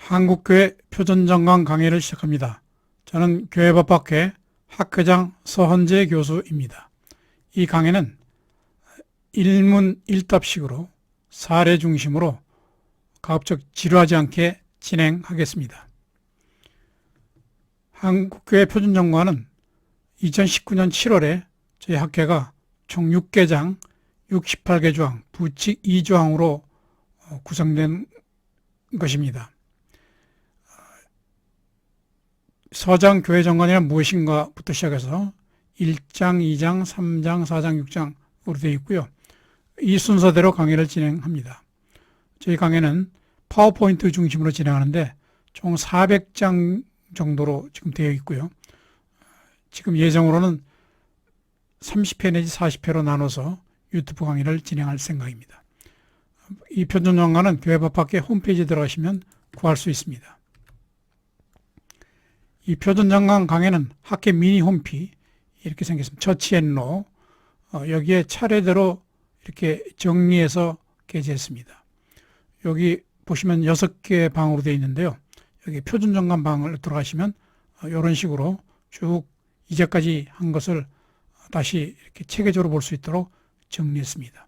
한국교회 표준정강 강의를 시작합니다. 저는 교회법학회 학회장 서헌재 교수입니다. 이 강의는 일문 일답식으로 사례 중심으로 가급적 지루하지 않게 진행하겠습니다. 한국교회 표준정강은 2019년 7월에 저희 학회가 총 6개장 68개 조항 부칙 2조항으로 구성된 것입니다. 서장 교회 정관이란 무엇인가부터 시작해서 1장, 2장, 3장, 4장, 6장으로 되어 있고요. 이 순서대로 강의를 진행합니다. 저희 강의는 파워포인트 중심으로 진행하는데 총 400장 정도로 지금 되어 있고요. 지금 예정으로는 30회 내지 40회로 나눠서 유튜브 강의를 진행할 생각입니다. 이 표준정관은 교회법학회 홈페이지에 들어가시면 구할 수 있습니다. 이 표준정강 강의는 학회 미니 홈피 이렇게 생겼습니다. 처치앤로 여기에 차례대로 이렇게 정리해서 게재했습니다. 여기 보시면 6개 방으로 되어 있는데요. 여기 표준정강 방을 들어가시면 이런 식으로 쭉 이제까지 한 것을 다시 이렇게 체계적으로 볼 수 있도록 정리했습니다.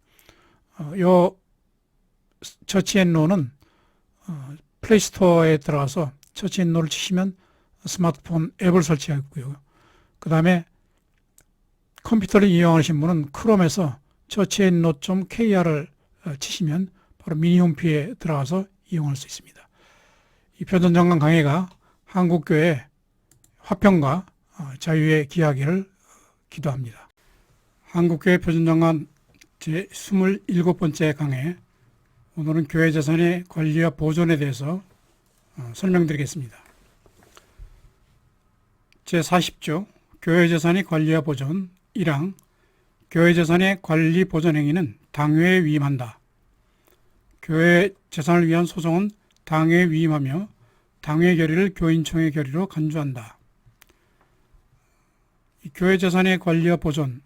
요 처치앤로는 플레이스토어에 들어가서 처치앤로를 치시면 스마트폰 앱을 설치하고요. 그 다음에 컴퓨터를 이용하시는 분은 크롬에서 처치앤노.kr을 치시면 바로 미니 홈피에 들어가서 이용할 수 있습니다. 이 표준정강 강의가 한국교회 화평과 자유에 기하기를 기도합니다. 한국교회 표준정강 제27번째 강의, 오늘은 교회 재산의 관리와 보존에 대해서 설명드리겠습니다. 제40조 교회 재산의 관리와 보존 1항 교회 재산의 관리 보존 행위는 당회에 위임한다. 교회 재산을 위한 소송은 당회에 위임하며 당회 결의를 교인총회 결의로 간주한다. 이 교회 재산의 관리와 보존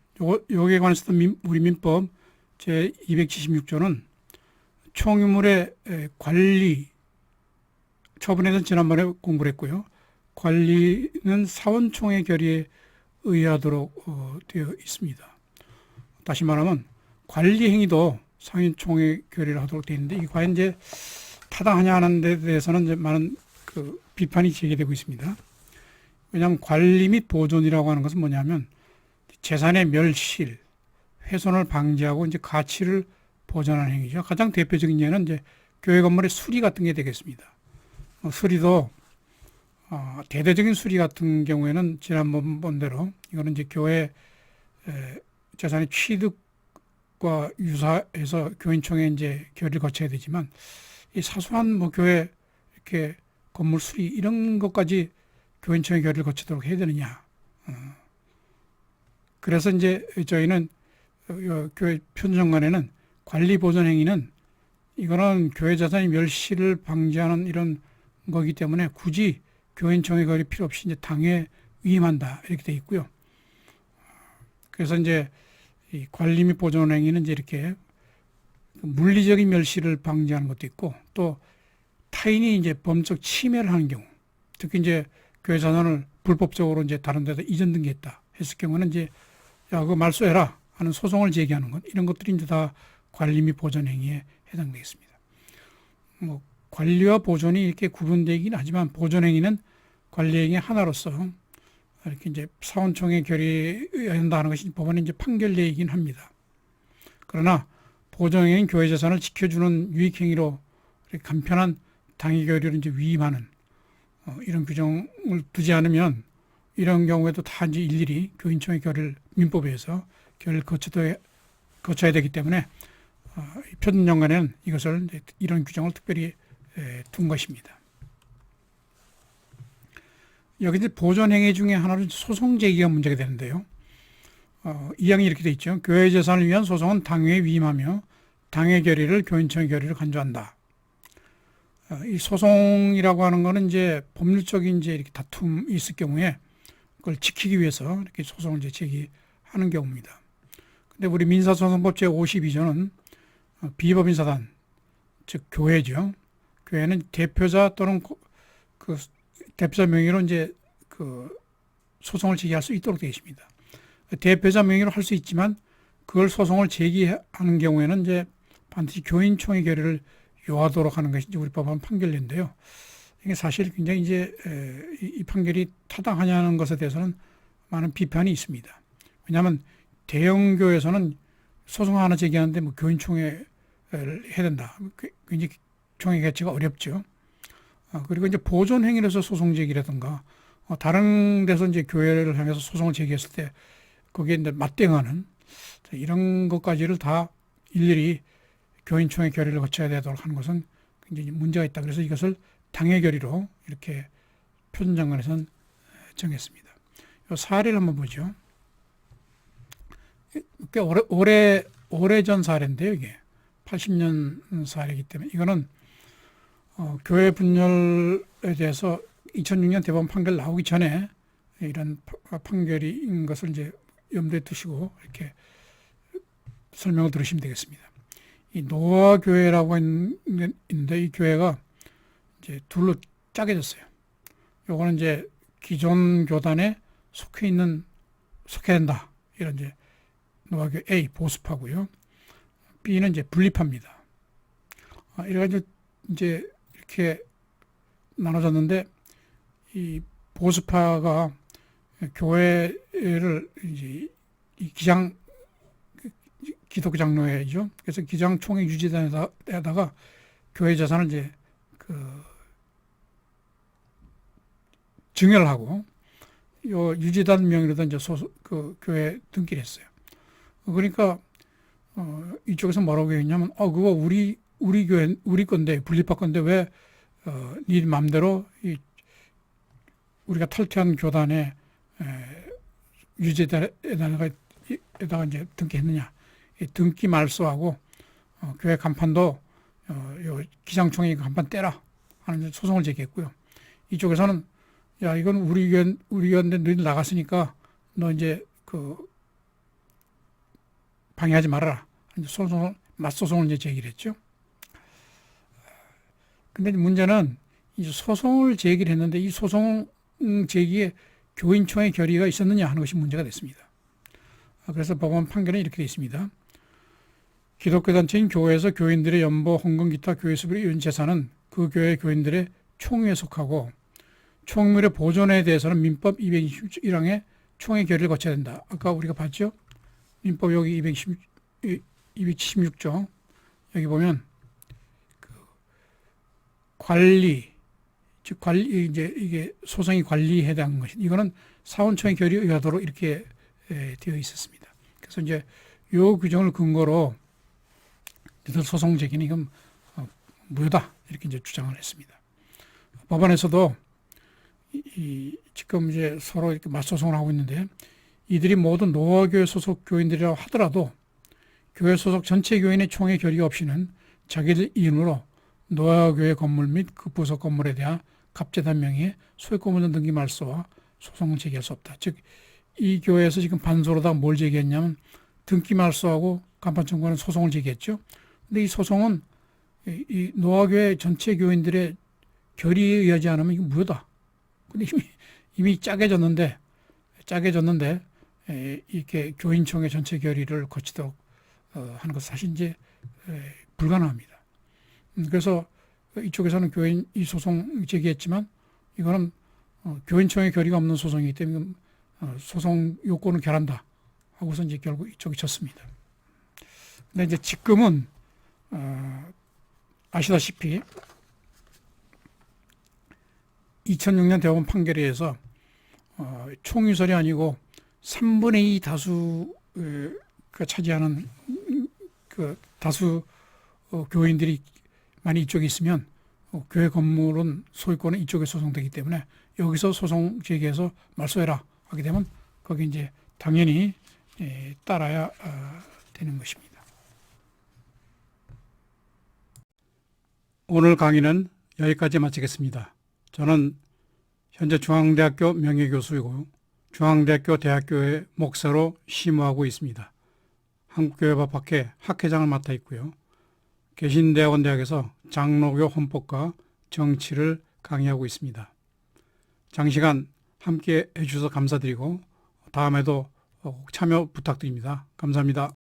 요기에 관해서 우리 민법 제276조는 총유물의 관리 처분에 대해서 지난번에 공부를 했고요. 관리는 사원총회 결의에 의하도록 되어 있습니다. 다시 말하면 관리 행위도 상인총회 결의를 하도록 되어 있는데, 이 과연 이제 타당하냐 하는 데 대해서는 이제 많은 비판이 제기되고 있습니다. 왜냐하면 관리 및 보존이라고 하는 것은 뭐냐면 재산의 멸실, 훼손을 방지하고 이제 가치를 보존하는 행위죠. 가장 대표적인 예는 이제 교회 건물의 수리 같은 게 되겠습니다. 수리도 대대적인 수리 같은 경우에는 지난번 본 대로 이거는 이제 교회 재산의 취득과 유사해서 교인총회 이제 결의를 거쳐야 되지만, 이 사소한 교회 이렇게 건물 수리 이런 것까지 교인총회 결의를 거치도록 해야 되느냐. 그래서 이제 저희는 교회 표준정관에는 관리 보존 행위는 이거는 교회 재산의 멸실을 방지하는 이런 거기 때문에 굳이 교인총회 결의 필요 없이 이제 당에 위임한다 이렇게 돼 있고요. 그래서 이제 이 관리 및 보존 행위는 이제 이렇게 물리적인 멸실을 방지하는 것도 있고, 또 타인이 이제 범적 침해를 하는 경우, 특히 이제 교회 자산을 불법적으로 이제 다른 데다 이전 등기했다 했을 경우는 이제 야, 그거 말소해라 하는 소송을 제기하는 것, 이런 것들이 이제 다 관리 및 보존 행위에 해당되겠습니다. 관리와 보존이 이렇게 구분되긴 하지만 보존 행위는 관리 행위 하나로서 이렇게 이제 사원총회 결의해야 한다는 것이 법원의 이제 판결 내이긴 합니다. 그러나 보존 행위는 교회 재산을 지켜주는 유익 행위로 간편한 당의 결의를 이제 위임하는 이런 규정을 두지 않으면 이런 경우에도 다 이제 일일이 교인총회 결의를 민법에 의해서 결의를 거쳐야 되기 때문에 표준정관에는 이것을 이런 규정을 특별히 둔 것입니다. 여기 이제 보존행위 중에 하나로 소송 제기가 문제가 되는데요. 2항이 이렇게 되어 있죠. 교회 재산을 위한 소송은 당회에 위임하며 당회 결의를 교인총회 결의로 간주한다. 이 소송이라고 하는 거는 이제 법률적인 이제 이렇게 다툼이 있을 경우에 그걸 지키기 위해서 이렇게 소송을 이제 제기하는 경우입니다. 근데 우리 민사소송법 제52조는 비법인사단, 즉 교회죠. 교회는 대표자 또는 그 대표자 명의로 이제 그 소송을 제기할 수 있도록 되어 있습니다. 대표자 명의로 할 수 있지만 그걸 소송을 제기하는 경우에는 이제 반드시 교인총회 결의를 요하도록 하는 것이 이제 우리 법원 판결인데요. 이게 사실 굉장히 이제 이 판결이 타당하냐는 것에 대해서는 많은 비판이 있습니다. 왜냐하면 대형 교회에서는 소송 하나 제기하는데 뭐 교인총회를 해야 된다. 굉장히 총회 개최가 어렵죠. 그리고 이제 보존 행위로서 소송 제기라든가 다른 데서 이제 교회를 향해서 소송을 제기했을 때 거기에 이제 맞대응하는 이런 것까지를 다 일일이 교인총회 결의를 거쳐야 되도록 하는 것은 굉장히 문제가 있다. 그래서 이것을 당해 결의로 이렇게 표준장관에서는 정했습니다. 이 사례를 한번 보죠. 꽤 오래전 사례인데요, 이게 80년 사례이기 때문에 이거는 교회 분열에 대해서 2006년 대법원 판결 나오기 전에 이런 판결인 것을 이제 염두에 두시고 이렇게 설명을 들으시면 되겠습니다. 이 노아 교회라고 있는데 이 교회가 이제 둘로 짜게졌어요. 요거는 이제 기존 교단에 속해야 된다. 이런 이제 노아교회 A 보수파고요. B는 이제 분리파입니다. 이래가지고 이제 이렇게 나눠졌는데 이 보수파가 교회를 이제 이 기독교 장로회죠. 그래서 기장총회 유지단에다가 교회 재산을 이제 증여를 하고 요 유지단 명의로도 이제 교회 등기를 했어요. 그러니까 이쪽에서 뭐라고 했냐면 그거 우리 교회 우리 건데 분리파 건데 왜 네 맘대로 우리가 탈퇴한 교단에 유지단에다가 이제 등기했느냐. 등기 말소하고 교회 간판도 요 기장총회 간판 떼라 하는 소송을 제기했고요. 이쪽에서는 야 이건 우리 교회인데 너희들 나갔으니까 너 이제 방해하지 말아라. 맞소송을 이제 제기를 했죠. 근데 문제는 이제 소송을 제기를 했는데 이 소송 제기에 교인총회 결의가 있었느냐 하는 것이 문제가 됐습니다. 그래서 법원 판결은 이렇게 되어 있습니다. 기독교 단체인 교회에서 교인들의 연보, 헌금, 기타 교회 수비로 이룬 재산은 그 교회 교인들의 총회에 속하고 총물의 보존에 대해서는 민법 221항의 총회 결의를 거쳐야 된다. 아까 우리가 봤죠? 민법 여기 276조 여기 보면 관리 이제 이게 소송이 관리에 해당하는 것이 이거는 사원총회 결의에 의하도록 이렇게 되어 있었습니다. 그래서 이제 요 규정을 근거로 소송 제기는 이건 무효다 이렇게 이제 주장을 했습니다. 법원에서도 지금 이제 서로 이렇게 맞소송을 하고 있는데 이들이 모두 노아교회 소속 교인들이라고 하더라도 교회 소속 전체 교인의 총회 결의가 없이는 자기들 이름으로 노아교회 건물 및 그 부속 건물에 대한 갑재단 명의의 소유권 등기 말소와 소송을 제기할 수 없다. 즉 이 교회에서 지금 반소로다 뭘 제기했냐면 등기 말소하고 간판 청구하는 소송을 제기했죠. 근데 이 소송은 이 노아교회 전체 교인들의 결의에 의하지 않으면 이거 무효다. 근데 이미 짜게졌는데 이렇게 교인총회 전체 결의를 거치도록 하는 것은 사실 이제 불가능합니다. 그래서 이쪽에서는 교인 이 소송 제기했지만 이거는 교인총회 결의가 없는 소송이기 때문에 소송 요건을 결한다 하고서 이제 결국 이쪽이 졌습니다. 근데 이제 지금은 아시다시피 2006년 대법원 판결에 의해서 총유설이 아니고 3분의 2 다수가 차지하는 그 다수 교인들이 만약 이쪽에 있으면 교회 건물은 소유권은 이쪽에 소송되기 때문에 여기서 소송 제기해서 말소해라 하게 되면 거기 이제 당연히 따라야 되는 것입니다. 오늘 강의는 여기까지 마치겠습니다. 저는 현재 중앙대학교 명예교수이고 중앙대학교 대학교의 목사로 심우하고 있습니다. 한국교회법학회 학회장을 맡아 있고요. 개신대학원대학에서 장로교 헌법과 정치를 강의하고 있습니다. 장시간 함께 해주셔서 감사드리고 다음에도 꼭 참여 부탁드립니다. 감사합니다.